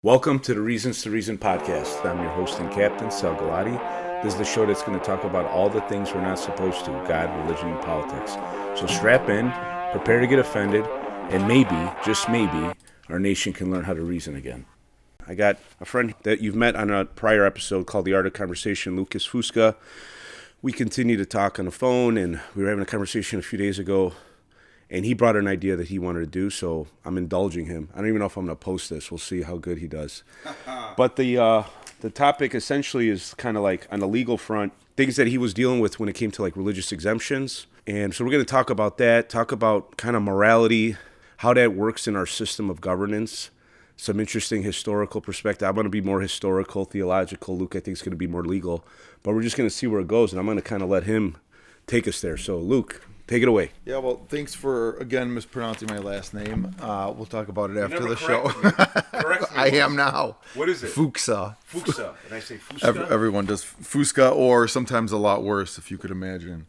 Welcome to the Reasons to Reason podcast. I'm your host and captain, Sal Galati. This is the show that's going to talk about all the things we're not supposed to: God, religion, and politics. So strap in, prepare to get offended, and maybe, just maybe, our nation can learn how to reason again. I got a friend that you've met on a prior episode called The Art of Conversation, Lucas Fuksa. We continue to talk on the phone, and we were having a conversation a few days ago, and he brought an idea that he wanted to do, so I'm indulging him. I don't even know if I'm going to post this. We'll see how good he does. But the topic essentially is kind of like on the legal front, things that he was dealing with when it came to like religious exemptions. And so we're going to talk about that, talk about kind of morality, how that works in our system of governance, some interesting historical perspective. I'm going to be more historical, theological. Luke, I think, is going to be more legal. But we're just going to see where it goes, and I'm going to kind of let him take us there. So, Luke, take it away. Yeah, well, thanks for, again, mispronouncing my last name. We'll talk about it after the show. Correct me. I am now. What is it? Fuksa. Fuksa. Did I say Fuksa? Everyone does Fusca, or sometimes a lot worse, if you could imagine.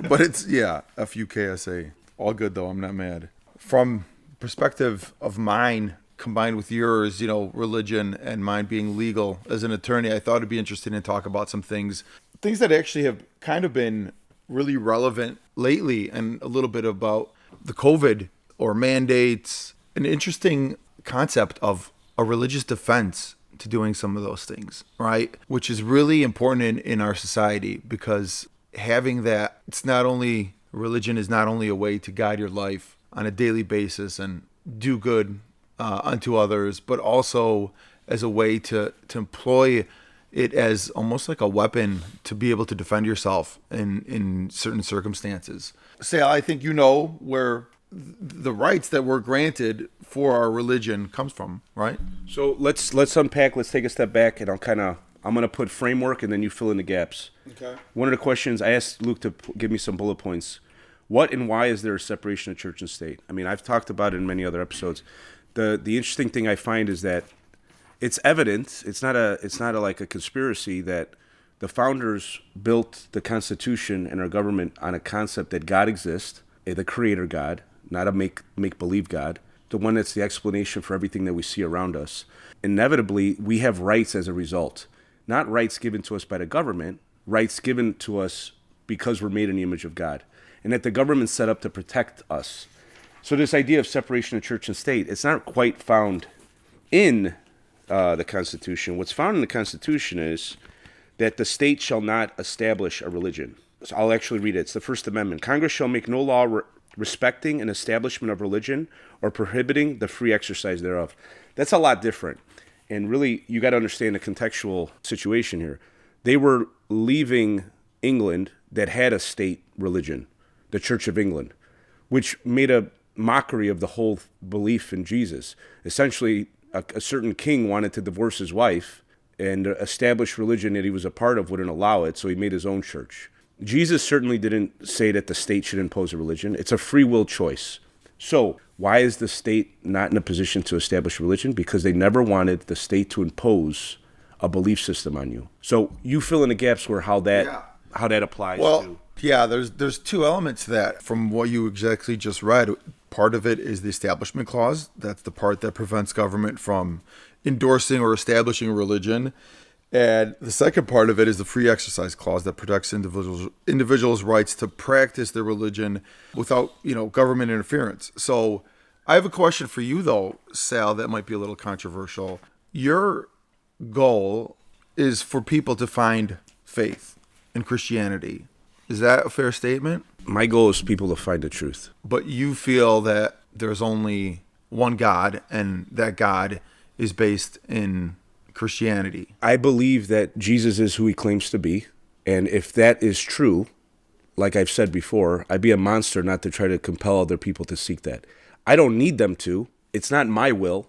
But it's, Fuksa. All good, though. I'm not mad. From perspective of mine, combined with yours, religion and mine being legal, as an attorney, I thought it'd be interesting to talk about some things that actually have kind of been really relevant lately, and a little bit about the COVID or mandates, an interesting concept of a religious defense to doing some of those things, right? Which is really important in our society, because having that, religion is not only a way to guide your life on a daily basis and do good unto others, but also as a way to employ it as almost like a weapon to be able to defend yourself in certain circumstances. Sal, I think you know where the rights that we're granted for our religion comes from, right? So let's unpack. Let's take a step back, and I'm going to put framework, and then you fill in the gaps. Okay. One of the questions I asked Luke to give me some bullet points. What and why is there a separation of church and state? I mean, I've talked about it in many other episodes. The interesting thing I find is that it's evident. It's not like a conspiracy that the founders built the Constitution and our government on a concept that God exists, the creator God, not a make-believe God, the one that's the explanation for everything that we see around us. Inevitably, we have rights as a result. Not rights given to us by the government, rights given to us because we're made in the image of God. And that the government's set up to protect us. So this idea of separation of church and state, it's not quite found in the Constitution. What's found in the Constitution is that the state shall not establish a religion. So I'll actually read it. It's the First Amendment. Congress shall make no law respecting an establishment of religion or prohibiting the free exercise thereof. That's a lot different. And really, you got to understand the contextual situation here. They were leaving England that had a state religion, the Church of England, which made a mockery of the whole belief in Jesus. Essentially, a certain king wanted to divorce his wife, and established religion that he was a part of wouldn't allow it, so he made his own church. Jesus certainly didn't say that the state should impose a religion. It's a free will choice. So why is the state not in a position to establish religion? Because they never wanted the state to impose a belief system on you. So you fill in the gaps where how that applies to. Yeah, there's two elements to that from what you exactly just read. Part of it is the Establishment Clause. That's the part that prevents government from endorsing or establishing religion. And the second part of it is the Free Exercise Clause that protects individuals' rights to practice their religion without, government interference. So I have a question for you, though, Sal, that might be a little controversial. Your goal is for people to find faith in Christianity. Is that a fair statement? My goal is people to find the truth. But you feel that there's only one God, and that God is based in Christianity. I believe that Jesus is who he claims to be. And if that is true, like I've said before, I'd be a monster not to try to compel other people to seek that. I don't need them to. It's not my will.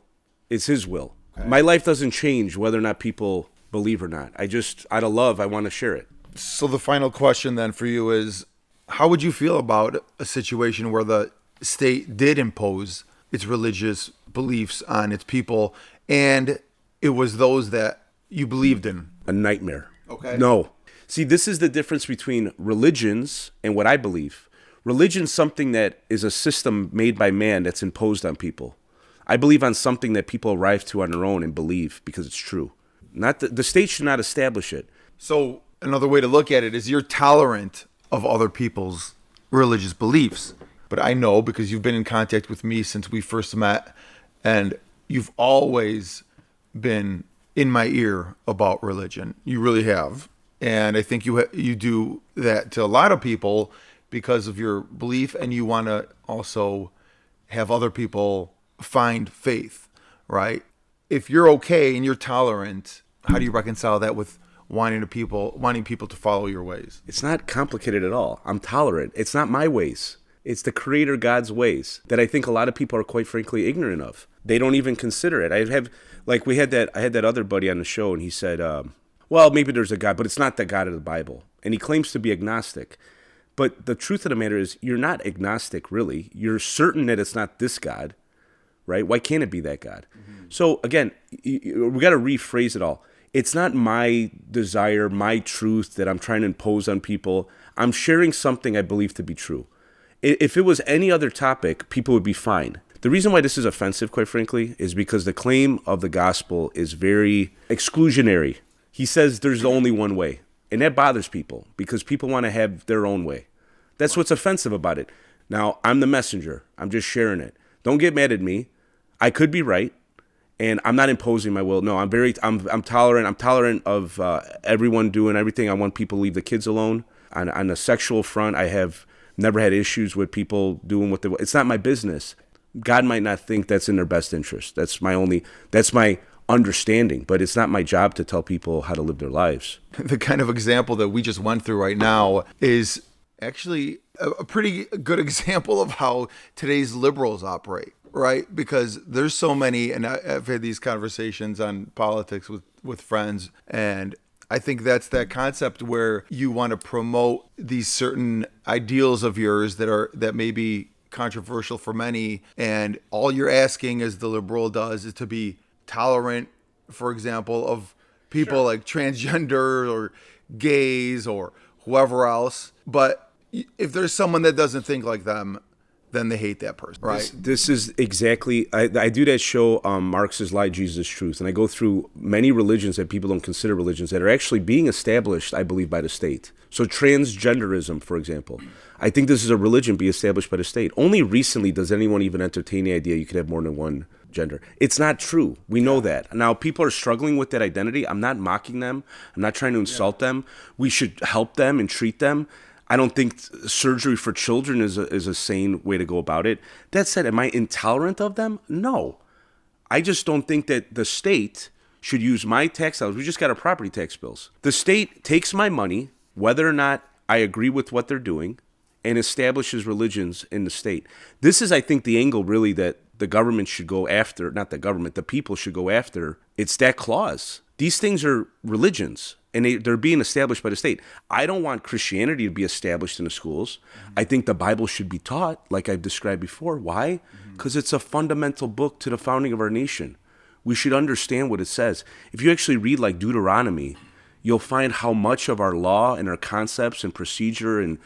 It's his will. Okay. My life doesn't change whether or not people believe or not. I just, out of love, I want to share it. So the final question then for you is, how would you feel about a situation where the state did impose its religious beliefs on its people, and it was those that you believed in? A nightmare. Okay. No. See, this is the difference between religions and what I believe. Religion's something that is a system made by man that's imposed on people. I believe on something that people arrive to on their own and believe because it's true. Not the state should not establish it. So another way to look at it is you're tolerant of other people's religious beliefs. But I know because you've been in contact with me since we first met, and you've always been in my ear about religion. You really have. And I think you do that to a lot of people because of your belief, and you want to also have other people find faith, right? If you're okay and you're tolerant, how do you reconcile that with wanting people to follow your ways? It's not complicated at all. I'm tolerant. It's not my ways. It's the Creator God's ways that I think a lot of people are quite frankly ignorant of. They don't even consider it. I had that other buddy on the show, and he said, well, maybe there's a God, but it's not the God of the Bible. And he claims to be agnostic. But the truth of the matter is, you're not agnostic, really. You're certain that it's not this God, right? Why can't it be that God? Mm-hmm. So, again, we got to rephrase it all. It's not my desire, my truth that I'm trying to impose on people. I'm sharing something I believe to be true. If it was any other topic, people would be fine. The reason why this is offensive, quite frankly, is because the claim of the gospel is very exclusionary. He says there's only one way. And that bothers people because people want to have their own way. That's what's offensive about it. Now, I'm the messenger. I'm just sharing it. Don't get mad at me. I could be right, and I'm not imposing my will. No, I'm tolerant. I'm tolerant of everyone doing everything. I want people to leave the kids alone. On the sexual front, I have never had issues with people doing what they want. It's not my business. God might not think that's in their best interest. That's my understanding, but it's not my job to tell people how to live their lives. The kind of example that we just went through right now is actually a pretty good example of how today's liberals operate, right? Because there's so many, and I've had these conversations on politics with friends, and I think that's that concept where you want to promote these certain ideals of yours that may be controversial for many, and all you're asking, as the liberal does, is to be tolerant, for example, of people like transgender or gays or whoever else. But if there's someone that doesn't think like them, then they hate that person, right? This is exactly, I do that show, Marx's Lie, Jesus' Truth, and I go through many religions that people don't consider religions that are actually being established, I believe, by the state. So transgenderism, for example. I think this is a religion be established by the state. Only recently does anyone even entertain the idea you could have more than one gender. It's not true. We know that. Now, people are struggling with that identity. I'm not mocking them. I'm not trying to insult them. We should help them and treat them. I don't think surgery for children is a sane way to go about it. That said, am I intolerant of them? No. I just don't think that the state should use my tax dollars. We just got our property tax bills. The state takes my money, whether or not I agree with what they're doing, and establishes religions in the state. This is, I think, the angle really that the government should go after, not the government, the people should go after. It's that clause. These things are religions, and they're being established by the state. I don't want Christianity to be established in the schools. Mm-hmm. I think the Bible should be taught, like I've described before. Why? Because it's a fundamental book to the founding of our nation. We should understand what it says. If you actually read like Deuteronomy, you'll find how much of our law and our concepts and procedure and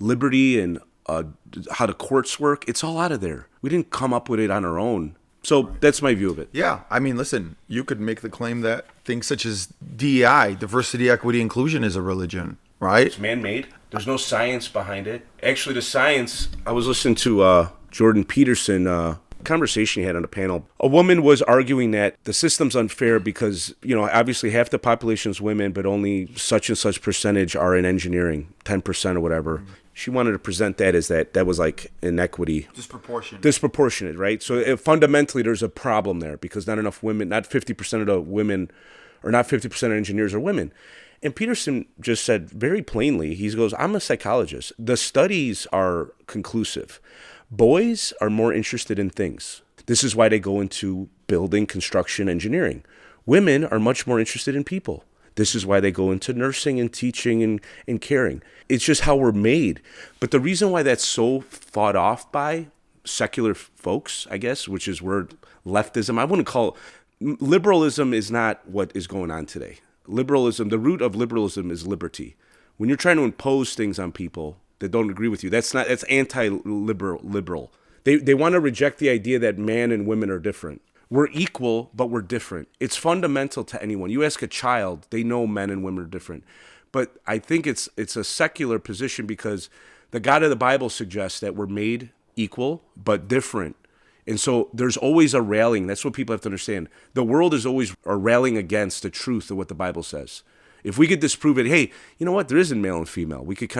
liberty and how the courts work, it's all out of there. We didn't come up with it on our own. So that's my view of it. Yeah. I mean, listen, you could make the claim that things such as DEI, diversity, equity, inclusion, is a religion, right? It's man-made. There's no science behind it. Actually, the science, I was listening to Jordan Peterson, conversation he had on a panel. A woman was arguing that the system's unfair because, obviously half the population is women, but only such and such percentage are in engineering, 10% or whatever. Mm-hmm. She wanted to present that as that was like inequity. Disproportionate, right? So fundamentally, there's a problem there because not enough women, not 50% of the women, or not 50% of engineers are women. And Peterson just said very plainly, he goes, I'm a psychologist. The studies are conclusive. Boys are more interested in things. This is why they go into building, construction, engineering. Women are much more interested in people. This is why they go into nursing and teaching and caring. It's just how we're made. But the reason why that's so fought off by secular folks, I guess, which is where leftism, I wouldn't call liberalism is not what is going on today. Liberalism, the root of liberalism is liberty. When you're trying to impose things on people that don't agree with you, that's anti-liberal. They want to reject the idea that man and women are different. We're equal, but we're different. It's fundamental to anyone. You ask a child, they know men and women are different. But I think it's a secular position because the God of the Bible suggests that we're made equal, but different. And so there's always a railing. That's what people have to understand. The world is always railing against the truth of what the Bible says. If we could disprove it, hey, you know what? There isn't male and female. We could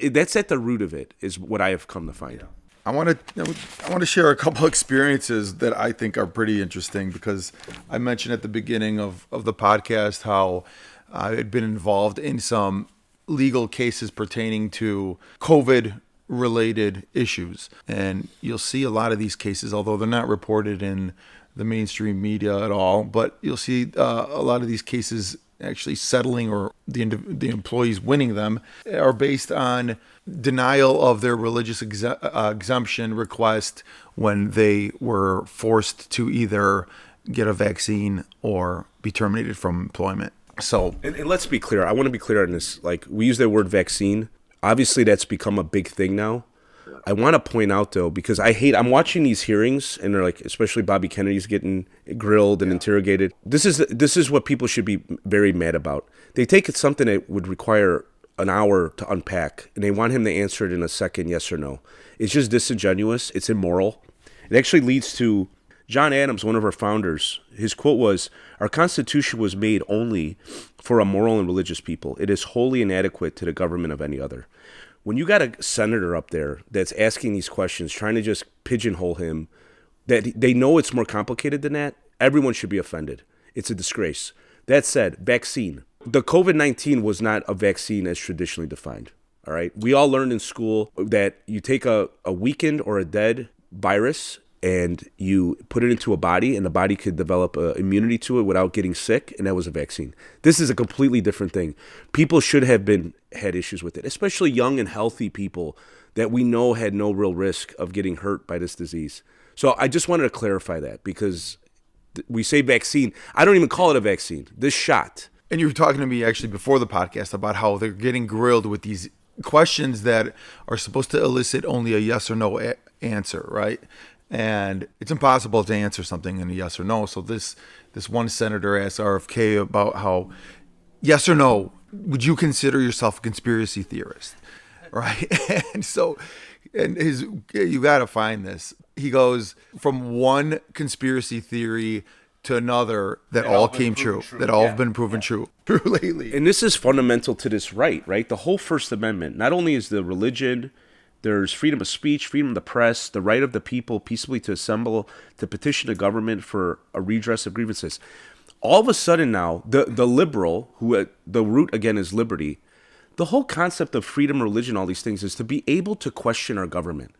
that's at the root of it, is what I have come to find. I want to share a couple experiences that I think are pretty interesting because I mentioned at the beginning of the podcast how I had been involved in some legal cases pertaining to COVID-related issues. And you'll see a lot of these cases, although they're not reported in the mainstream media at all, but you'll see a lot of these cases actually settling or the employees winning them are based on denial of their religious exemption request when they were forced to either get a vaccine or be terminated from employment. So, and let's be clear. I want to be clear on this. Like, we use the word vaccine. Obviously, that's become a big thing now. I want to point out, though, because I'm watching these hearings, and they're like, especially Bobby Kennedy's getting grilled and interrogated. This is what people should be very mad about. They take something that would require an hour to unpack, and they want him to answer it in a second, yes or no. It's just disingenuous. It's immoral. It actually leads to John Adams, one of our founders. His quote was, "Our Constitution was made only for a moral and religious people. It is wholly inadequate to the government of any other." When you got a senator up there that's asking these questions, trying to just pigeonhole him, that they know it's more complicated than that, everyone should be offended. It's a disgrace. That said, vaccine. The COVID-19 was not a vaccine as traditionally defined. All right. We all learned in school that you take a weakened or a dead virus and you put it into a body, and the body could develop immunity to it without getting sick, and that was a vaccine. This is a completely different thing. People should have had issues with it, especially young and healthy people that we know had no real risk of getting hurt by this disease. So I just wanted to clarify that because we say vaccine. I don't even call it a vaccine. This shot. And you were talking to me actually before the podcast about how they're getting grilled with these questions that are supposed to elicit only a yes or no answer, right? And it's impossible to answer something in a yes or no. So this one senator asked RFK about how, yes or no, would you consider yourself a conspiracy theorist? Right? You got to find this. He goes from one conspiracy theory to another that all came true, that all have been proven true lately. And this is fundamental to this right? The whole First Amendment, not only is the religion, there's freedom of speech, freedom of the press, the right of the people peaceably to assemble, to petition the government for a redress of grievances. All of a sudden now, the liberal, who the root again is liberty, the whole concept of freedom, religion, all these things is to be able to question our government.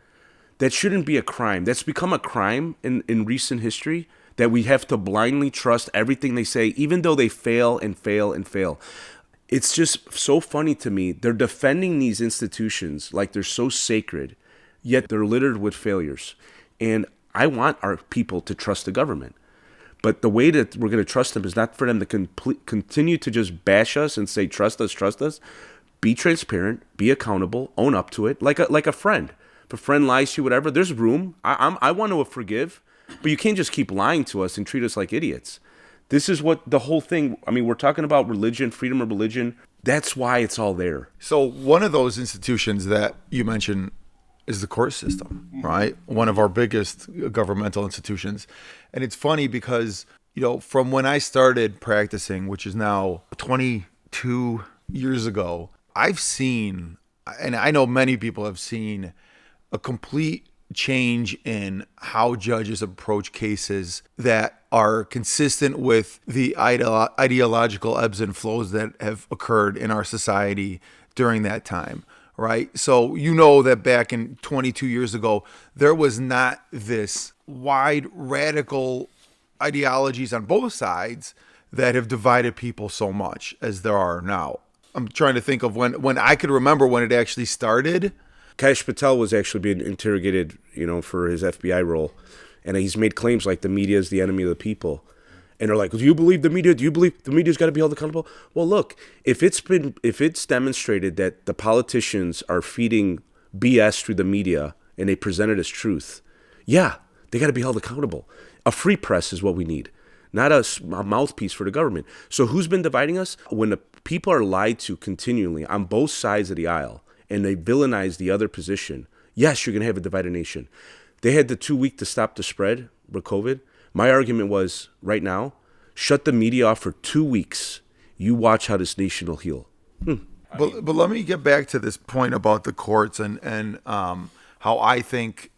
That shouldn't be a crime. That's become a crime in recent history, that we have to blindly trust everything they say, even though they fail and fail and fail. It's just so funny to me. They're defending these institutions like they're so sacred, yet they're littered with failures. And I want our people to trust the government. But the way that we're going to trust them is not for them to continue to just bash us and say, trust us, trust us. Be transparent, be accountable, own up to it, like a friend. If a friend lies to you, whatever, there's room. I want to forgive, but you can't just keep lying to us and treat us like idiots. This is what the whole thing, we're talking about religion, freedom of religion. That's why it's all there. So one of those institutions that you mentioned is the court system, right? One of our biggest governmental institutions. And it's funny because, from when I started practicing, which is now 22 years ago, I've seen, and I know many people have seen, a complete change in how judges approach cases that are consistent with the ideological ebbs and flows that have occurred in our society during that time, right? So that back in 22 years ago, there was not this wide radical ideologies on both sides that have divided people so much as there are now. I'm trying to think of when I could remember when it actually started. Kash Patel was actually being interrogated, for his FBI role. And he's made claims like the media is the enemy of the people. And they're like, do you believe the media? Do you believe the media's got to be held accountable? Well, look, if it's demonstrated that the politicians are feeding BS through the media and they present it as truth, Yeah, they got to be held accountable. A free press is what we need, not a mouthpiece for the government. So who's been dividing us? When the people are lied to continually on both sides of the aisle and they villainize the other position, yes, you're going to have a divided nation. They had the 2 week to stop the spread with COVID. My argument was, right now, shut the media off for 2 weeks. You watch how this nation will heal. But let me get back to this point about the courts and how I think,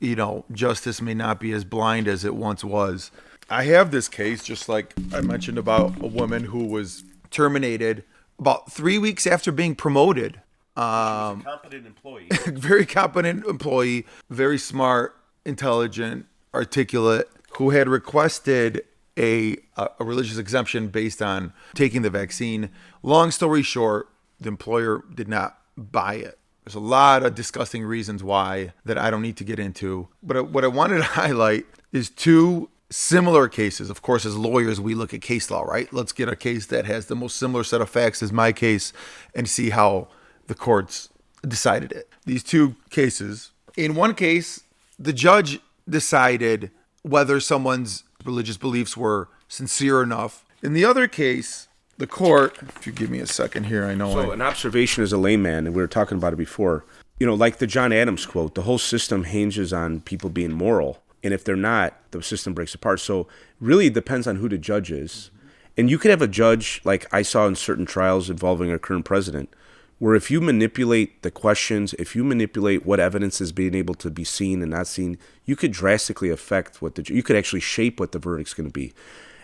justice may not be as blind as it once was. I have this case, just like I mentioned, about a woman who was terminated about 3 weeks after being promoted. She was a competent employee. Very competent employee, very smart, intelligent, articulate, who had requested a religious exemption based on taking the vaccine. Long story short, the employer did not buy it. There's a lot of disgusting reasons why that I don't need to get into. But what I wanted to highlight is two similar cases. Of course, as lawyers, we look at case law, right? Let's get a case that has the most similar set of facts as my case and see how the courts decided it. These two cases, in one case, the judge decided whether someone's religious beliefs were sincere enough. In the other case, the court, if you give me a second here, I know. So an observation as a layman, and we were talking about it before, like the John Adams quote, the whole system hinges on people being moral. And if they're not, the system breaks apart. So really it depends on who the judge is. And you could have a judge, like I saw in certain trials involving our current president, where if you manipulate the questions, if you manipulate what evidence is being able to be seen and not seen, you could drastically affect you could actually shape what the verdict's going to be.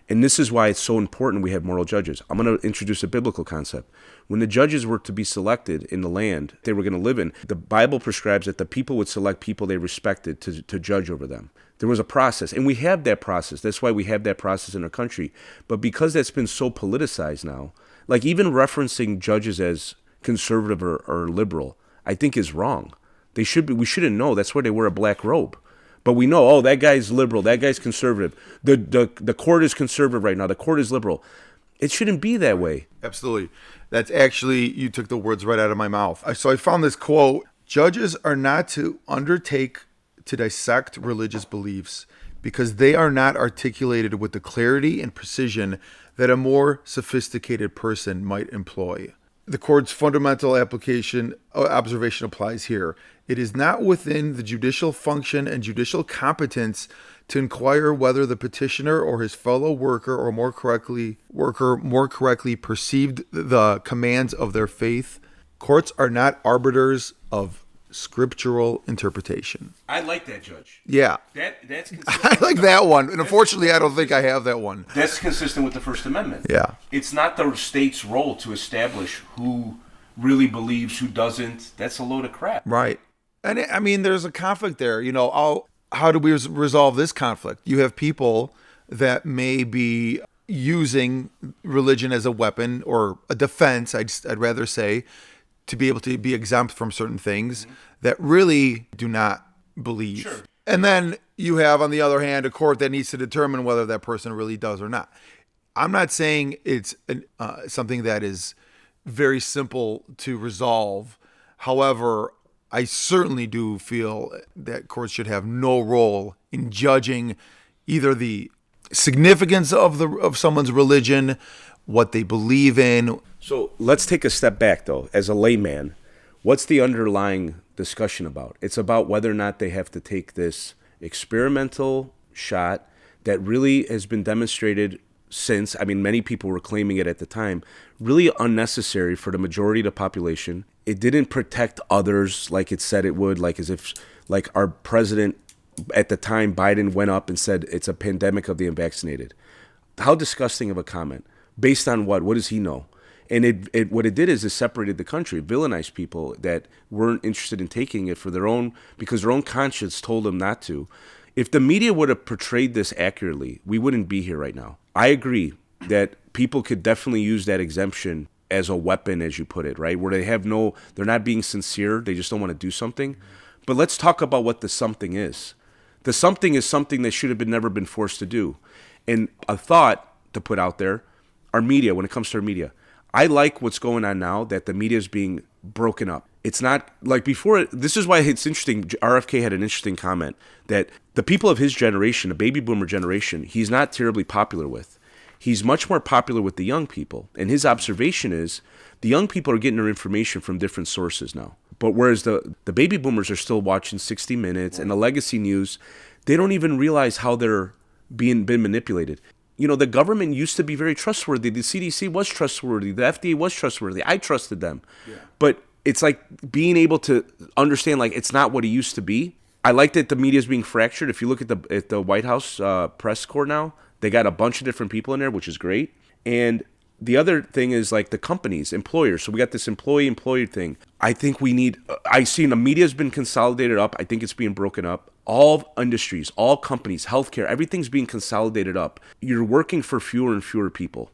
And this is why it's so important we have moral judges. I'm going to introduce a biblical concept. When the judges were to be selected in the land they were going to live in, the Bible prescribes that the people would select people they respected to judge over them. There was a process, and we have that process. That's why we have that process in our country. But because that's been so politicized now, like even referencing judges as conservative or liberal, I think is wrong. We shouldn't know. That's why they wear a black robe. But we know, that guy's liberal, that guy's conservative. The court is conservative right now. The court is liberal. It shouldn't be that way. Absolutely. That's actually, you took the words right out of my mouth. So I found this quote: judges are not to undertake to dissect religious beliefs because they are not articulated with the clarity and precision that a more sophisticated person might employ. The court's fundamental observation applies here. It is not within the judicial function and judicial competence to inquire whether the petitioner or his fellow worker more correctly perceived the commands of their faith. Courts are not arbiters of scriptural interpretation. I like that, Judge. Yeah. That's consistent. I like that one. And unfortunately, I don't think I have that one. That's consistent with the First Amendment. Yeah. It's not the state's role to establish who really believes, who doesn't. That's a load of crap. Right. And I mean, there's a conflict there. How do we resolve this conflict? You have people that may be using religion as a weapon or a defense, I'd rather say, to be able to be exempt from certain things that really do not believe. Sure. And then you have, on the other hand, a court that needs to determine whether that person really does or not. I'm not saying it's something that is very simple to resolve. However, I certainly do feel that courts should have no role in judging either the significance of someone's religion, what they believe in. So let's take a step back, though. As a layman, what's the underlying discussion about? It's about whether or not they have to take this experimental shot that really has been demonstrated since, many people were claiming it at the time, really unnecessary for the majority of the population. It didn't protect others like it said it would, like our president at the time, Biden, went up and said it's a pandemic of the unvaccinated. How disgusting of a comment. Based on what? What does he know? And what it did is it separated the country, villainized people that weren't interested in taking it because their own conscience told them not to. If the media would have portrayed this accurately, we wouldn't be here right now. I agree that people could definitely use that exemption as a weapon, as you put it, right? Where they're not being sincere, they just don't want to do something. But let's talk about what the something is. The something is something that should have never been forced to do. And a thought to put out there, our media, when it comes to our media, I like what's going on now, that the media is being broken up. It's not like before. This is why it's interesting. RFK had an interesting comment that the people of his generation, the baby boomer generation, he's not terribly popular with. He's much more popular with the young people. And his observation is the young people are getting their information from different sources now. But whereas the baby boomers are still watching 60 Minutes and the legacy news, they don't even realize how they're been manipulated. You know, the government used to be very trustworthy. The CDC was trustworthy. The FDA was trustworthy. I trusted them. Yeah. But it's like being able to understand, like, it's not what it used to be. I like that the media is being fractured. If you look at the White House press corps now, they got a bunch of different people in there, which is great. And the other thing is like the companies, employers. So we got this employee thing. I think we need, I see the media has been consolidated up. I think it's being broken up. All industries, all companies, healthcare, everything's being consolidated up. You're working for fewer and fewer people.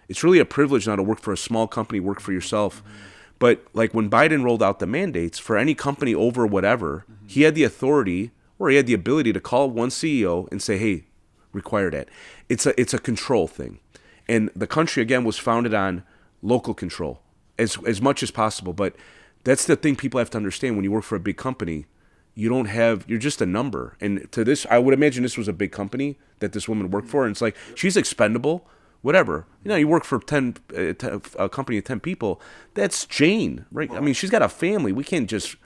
It's really a privilege now to work for a small company, work for yourself. But like when Biden rolled out the mandates for any company over whatever, he had the authority or he had the ability to call one CEO and say, hey, require that. It's a control thing. And the country, again, was founded on local control as much as possible. But that's the thing people have to understand. When you work for a big company, you're just a number. And to this, I would imagine this was a big company that this woman worked for. And it's like, she's expendable. Whatever. You know, you work for a company of 10 people. That's Jane, right? I mean, she's got a family. We can't just,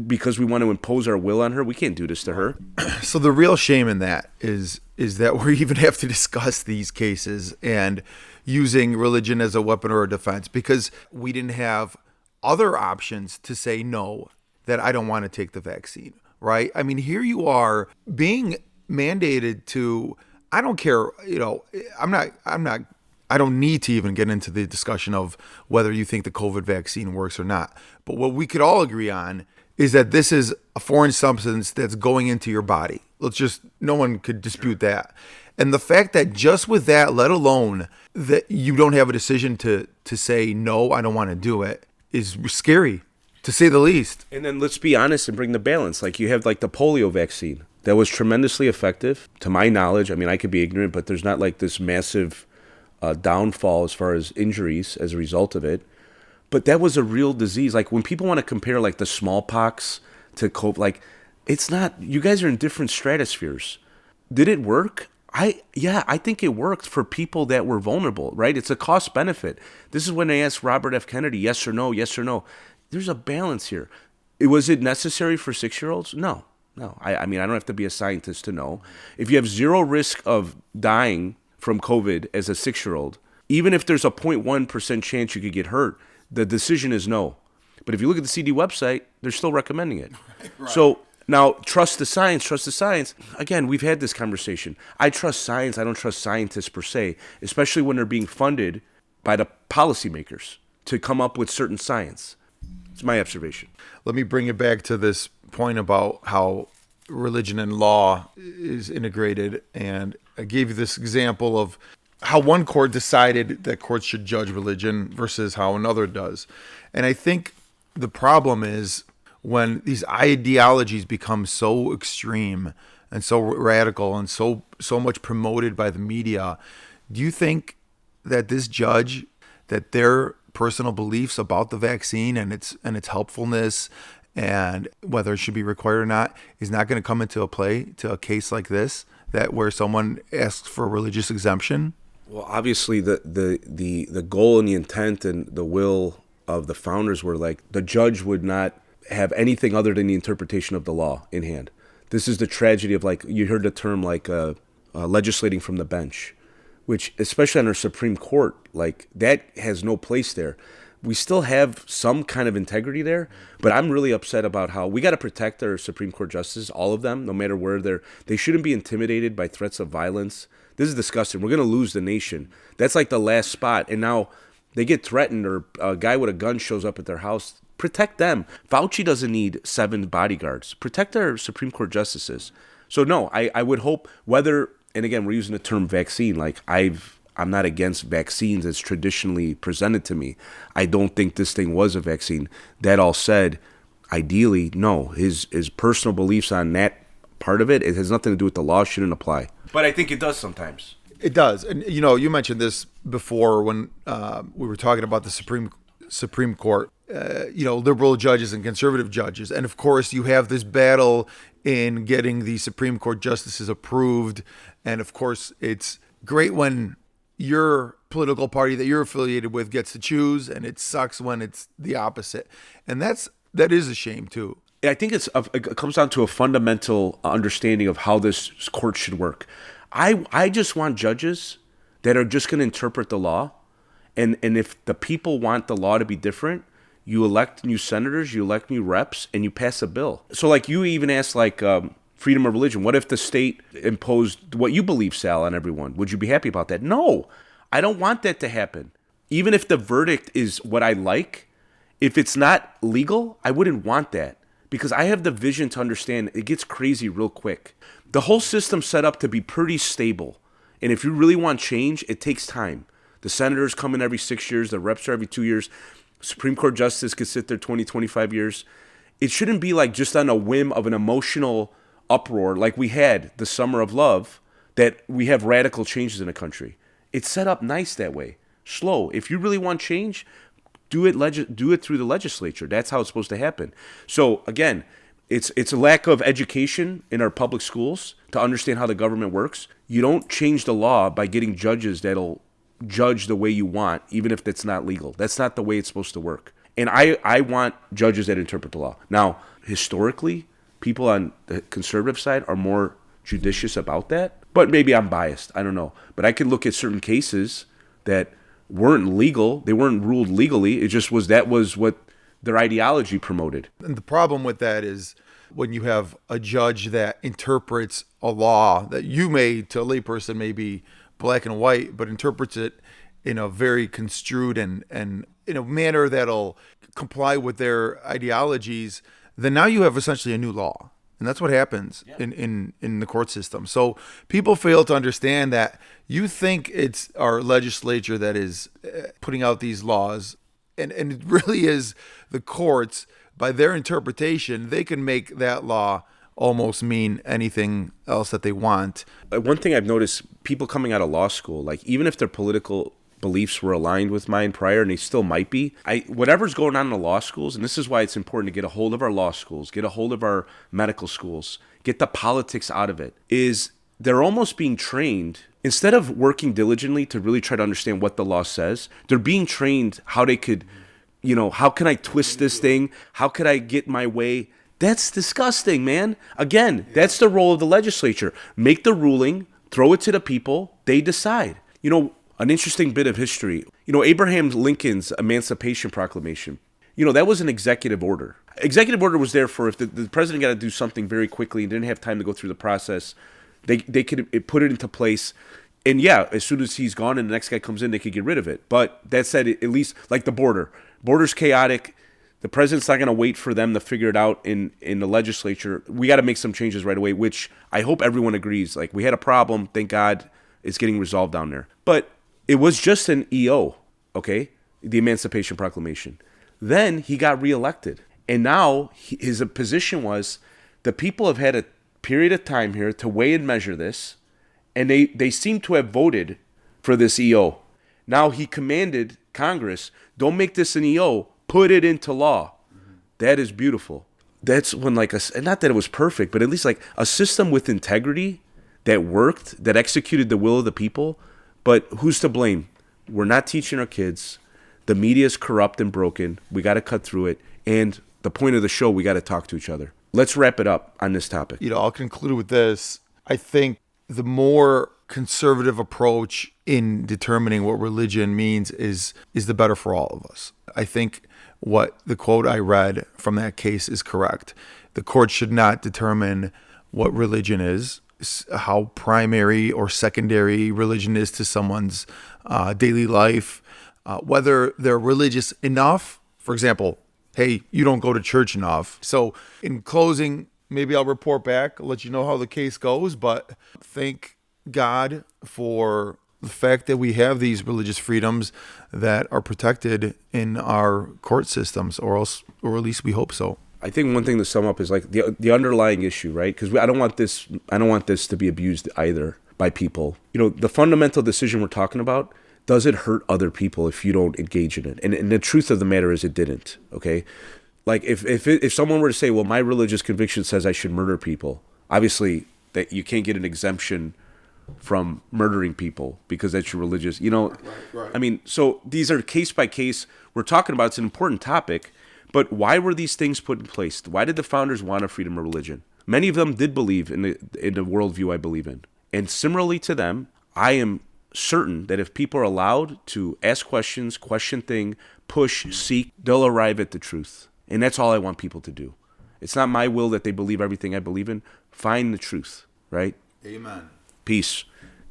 because we want to impose our will on her, we can't do this to her. So the real shame in that is that we even have to discuss these cases and using religion as a weapon or a defense, because we didn't have other options to say no, that I don't want to take the vaccine, right? I mean, here you are being mandated to, I don't care, you know, I don't need to even get into the discussion of whether you think the COVID vaccine works or not. But what we could all agree on is that this is a foreign substance that's going into your body. No one could dispute that. And the fact that just with that, let alone that you don't have a decision to say, no, I don't want to do it, is scary, to say the least. And then let's be honest and bring the balance. Like you have like the polio vaccine. That was tremendously effective, to my knowledge. I mean, I could be ignorant, but there's not like this massive downfall as far as injuries as a result of it. But that was a real disease. Like when people want to compare like the smallpox to COVID, like it's not. You guys are in different stratospheres. Did it work? I think it worked for people that were vulnerable, right? It's a cost benefit. This is when they asked Robert F. Kennedy, yes or no, yes or no. There's a balance here. Was it necessary for 6-year-olds? No. I mean, I don't have to be a scientist to know. If you have zero risk of dying from COVID as a 6-year-old, even if there's a 0.1% chance you could get hurt, the decision is no. But if you look at the CD website, they're still recommending it. Right. So now, trust the science. Again, we've had this conversation. I trust science. I don't trust scientists per se, especially when they're being funded by the policymakers to come up with certain science. It's my observation. Let me bring it back to this point about how religion and law is integrated. And I gave you this example of how one court decided that courts should judge religion versus how another does. And I think the problem is when these ideologies become so extreme and so radical and so much promoted by the media, do you think that this judge, that their personal beliefs about the vaccine and its helpfulness and whether it should be required or not is not going to come into a case like this, that where someone asks for a religious exemption? Well, obviously the goal and the intent and the will of the founders were like the judge would not have anything other than the interpretation of the law in hand. This is the tragedy of, like, you heard the term like legislating from the bench, which especially on our Supreme Court, like that has no place there. We still have some kind of integrity there, but I'm really upset about how we got to protect our Supreme Court justices, all of them, no matter where they shouldn't be intimidated by threats of violence. This is disgusting. We're going to lose the nation. That's like the last spot. And now they get threatened, or a guy with a gun shows up at their house. Protect them. Fauci doesn't need 7 bodyguards. Protect our Supreme Court justices. So no, I would hope whether, and again, we're using the term vaccine, like I'm not against vaccines as traditionally presented to me. I don't think this thing was a vaccine. That all said, ideally, no. His personal beliefs on that part of it has nothing to do with the law, shouldn't apply. But I think it does sometimes. It does. And, you know, you mentioned this before when we were talking about the Supreme Court, liberal judges and conservative judges. And of course, you have this battle in getting the Supreme Court justices approved. And of course, it's great when your political party that you're affiliated with gets to choose, and it sucks when it's the opposite. And that is a shame too. I think it comes down to a fundamental understanding of how this court should work. I just want judges that are just going to interpret the law, and if the people want the law to be different, you elect new senators, you elect new reps, and you pass a bill. So like you even asked freedom of religion. What if the state imposed what you believe, Sal, on everyone? Would you be happy about that? No, I don't want that to happen. Even if the verdict is what I like, if it's not legal, I wouldn't want that. Because I have the vision to understand it gets crazy real quick. The whole system's set up to be pretty stable. And if you really want change, it takes time. The senators come in every 6 years. The reps are every 2 years. Supreme Court justice could sit there 20, 25 years. It shouldn't be like just on a whim of an emotional uproar like we had the Summer of Love, that we have radical changes in the country. It's set up nice that way. Slow. If you really want change, do it through the legislature. That's how it's supposed to happen. So again, it's a lack of education in our public schools to understand how the government works. You don't change the law by getting judges that'll judge the way you want, even if that's not legal. That's not the way it's supposed to work. And I want judges that interpret the law. Now, historically, people on the conservative side are more judicious about that. But maybe I'm biased. I don't know. But I could look at certain cases that weren't legal. They weren't ruled legally. It just was what their ideology promoted. And the problem with that is when you have a judge that interprets a law that you may, to a layperson, may be black and white, but interprets it in a very construed and in a manner that'll comply with their ideologies, then now you have essentially a new law. And that's what happens in the court system. So people fail to understand that you think it's our legislature that is putting out these laws, and it really is the courts. By their interpretation, they can make that law almost mean anything else that they want. One thing I've noticed, people coming out of law school, like even if their political beliefs were aligned with mine prior, and they still might be, whatever's going on in the law schools, and this is why it's important to get a hold of our law schools, get a hold of our medical schools, get the politics out of it, is they're almost being trained, instead of working diligently to really try to understand what the law says, they're being trained how they could, how can I twist this thing? How could I get my way? That's disgusting, man. Again, that's the role of the legislature. Make the ruling, throw it to the people, they decide. An interesting bit of history. Abraham Lincoln's Emancipation Proclamation. That was an executive order. Executive order was there for if the president got to do something very quickly and didn't have time to go through the process, they could put it into place. And yeah, as soon as he's gone and the next guy comes in, they could get rid of it. But that said, at least like the border's chaotic. The president's not going to wait for them to figure it out in the legislature. We got to make some changes right away, which I hope everyone agrees. Like, we had a problem. Thank God it's getting resolved down there. But it was just an EO, okay? The Emancipation Proclamation. Then he got reelected. And now his position was the people have had a period of time here to weigh and measure this, and they seem to have voted for this EO. Now he commanded Congress, don't make this an EO, put it into law. That is beautiful. That's when not that it was perfect, but at least like a system with integrity that worked, that executed the will of the people. But who's to blame? We're not teaching our kids. The media is corrupt and broken. We got to cut through it. And the point of the show, we got to talk to each other. Let's wrap it up on this topic. I'll conclude with this. I think the more conservative approach in determining what religion means is the better for all of us. I think what the quote I read from that case is correct. The court should not determine what religion is, how primary or secondary religion is to someone's daily life, whether they're religious enough. For example, hey, you don't go to church enough. So in closing, maybe I'll report back, let you know how the case goes, but thank God for the fact that we have these religious freedoms that are protected in our court systems, or at least we hope so. I think one thing to sum up is like the underlying issue, right? Because I don't want this to be abused either by people. The fundamental decision we're talking about, does it hurt other people if you don't engage in it? And the truth of the matter is it didn't, okay? Like if someone were to say, well, my religious conviction says I should murder people, obviously that you can't get an exemption from murdering people because that's your religious, Right. I mean, so these are case by case. We're talking about, it's an important topic, but why were these things put in place? Why did the founders want a freedom of religion? Many of them did believe in the worldview I believe in. And similarly to them, I am certain that if people are allowed to ask questions, question things, push, seek, they'll arrive at the truth. And that's all I want people to do. It's not my will that they believe everything I believe in. Find the truth, right? Amen. Peace.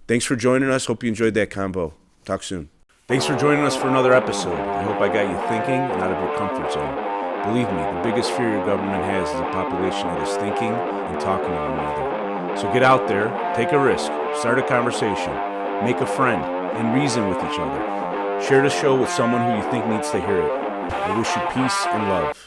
Thanks for joining us. Hope you enjoyed that combo. Talk soon. Thanks for joining us for another episode. I hope I got you thinking and out of your comfort zone. Believe me, the biggest fear your government has is a population that is thinking and talking to one another. So get out there, take a risk, start a conversation, make a friend, and reason with each other. Share the show with someone who you think needs to hear it. I wish you peace and love.